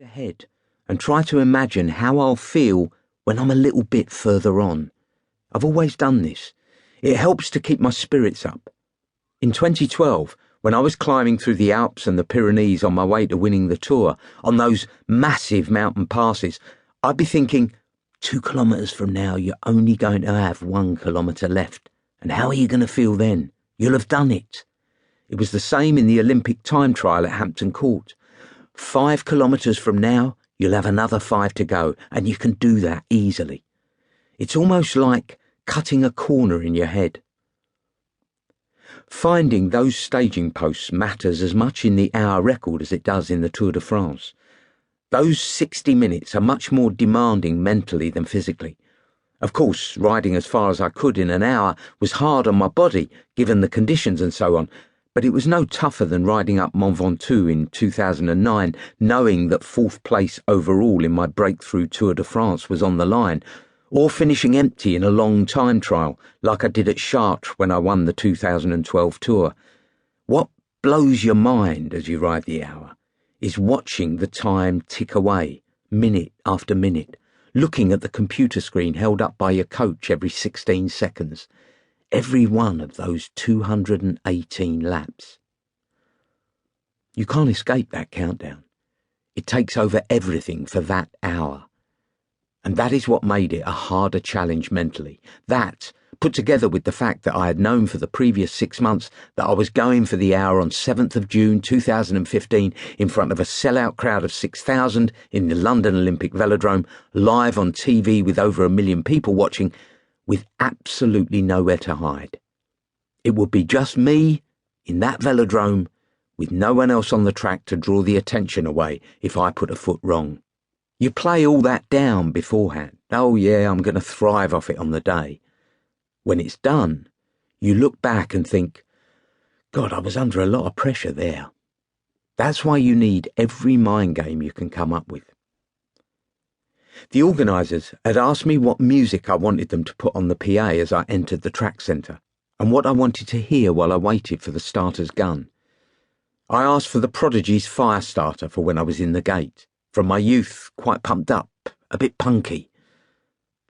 ahead and try to imagine how I'll feel when I'm a little bit further on. I've always done this. It helps to keep my spirits up. In 2012, when I was climbing through the Alps and the Pyrenees on my way to winning the Tour, on those massive mountain passes, I'd be thinking, 2 kilometres from now you're only going to have 1 kilometre left. And how are you going to feel then? You'll have done it. It was the same in the Olympic time trial at Hampton Court. 5 kilometres from now, you'll have another 5 to go, and you can do that easily. It's almost like cutting a corner in your head. Finding those staging posts matters as much in the hour record as it does in the Tour de France. Those 60 minutes are much more demanding mentally than physically. Of course, riding as far as I could in an hour was hard on my body, given the conditions and so on, but it was no tougher than riding up Mont Ventoux in 2009, knowing that 4th place overall in my breakthrough Tour de France was on the line, or finishing empty in a long time trial, like I did at Chartres when I won the 2012 Tour. What blows your mind as you ride the hour is watching the time tick away, minute after minute, looking at the computer screen held up by your coach every 16 seconds. Every one of those 218 laps. You can't escape that countdown. It takes over everything for that hour. And that is what made it a harder challenge mentally. That, put together with the fact that I had known for the previous 6 months that I was going for the hour on 7th of June 2015 in front of a sellout crowd of 6,000 in the London Olympic Velodrome, live on TV with over 1 million people watching, with absolutely nowhere to hide. It would be just me in that velodrome with no one else on the track to draw the attention away if I put a foot wrong. You play all that down beforehand. Oh yeah, I'm going to thrive off it on the day. When it's done, you look back and think, God, I was under a lot of pressure there. That's why you need every mind game you can come up with. The organisers had asked me what music I wanted them to put on the PA as I entered the track centre, and what I wanted to hear while I waited for the starter's gun. I asked for the Prodigy's Fire Starter for when I was in the gate, from my youth, quite pumped up, a bit punky.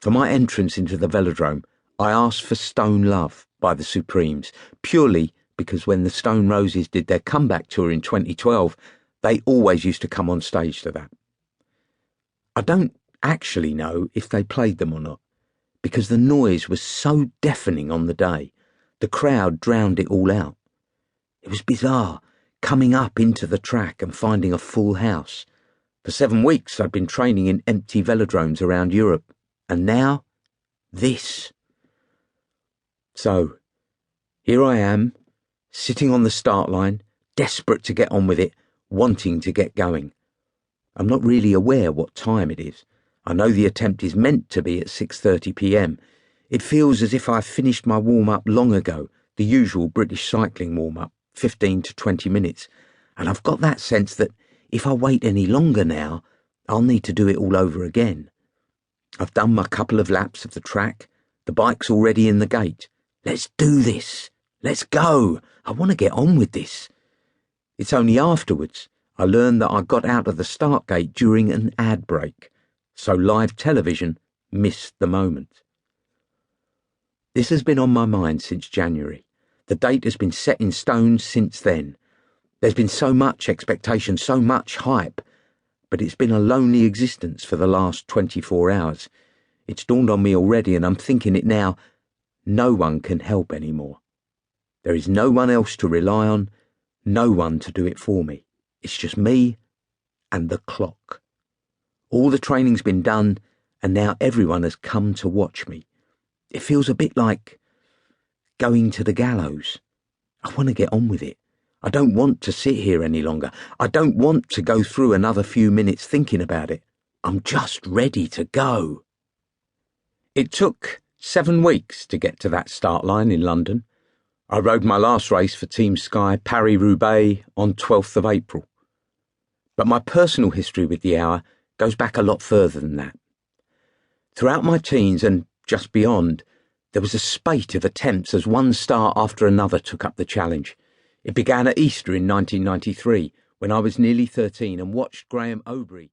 For my entrance into the velodrome, I asked for Stone Love by the Supremes, purely because when the Stone Roses did their comeback tour in 2012, they always used to come on stage to that. I don't actually know if they played them or not, because the noise was so deafening on the day. The crowd drowned it all out. It was bizarre, coming up into the track and finding a full house. For 7 weeks I'd been training in empty velodromes around Europe, and now, this. So, here I am, sitting on the start line, desperate to get on with it, wanting to get going. I'm not really aware what time it is. I know the attempt is meant to be at 6:30 p.m. It feels as if I finished my warm-up long ago, the usual British cycling warm-up, 15 to 20 minutes, and I've got that sense that if I wait any longer now, I'll need to do it all over again. I've done my couple of laps of the track. The bike's already in the gate. Let's do this. Let's go. I want to get on with this. It's only afterwards I learned that I got out of the start gate during an ad break, so live television missed the moment. This has been on my mind since January. The date has been set in stone since then. There's been so much expectation, so much hype, but it's been a lonely existence for the last 24 hours. It's dawned on me already, and I'm thinking it now. No one can help anymore. There is no one else to rely on, no one to do it for me. It's just me and the clock. All the training's been done, and now everyone has come to watch me. It feels a bit like going to the gallows. I want to get on with it. I don't want to sit here any longer. I don't want to go through another few minutes thinking about it. I'm just ready to go. It took 7 weeks to get to that start line in London. I rode my last race for Team Sky, Paris-Roubaix, on 12th of April. But my personal history with the hour goes back a lot further than that. Throughout my teens and just beyond, there was a spate of attempts as one star after another took up the challenge. It began at Easter in 1993, when I was nearly 13 and watched Graham Aubrey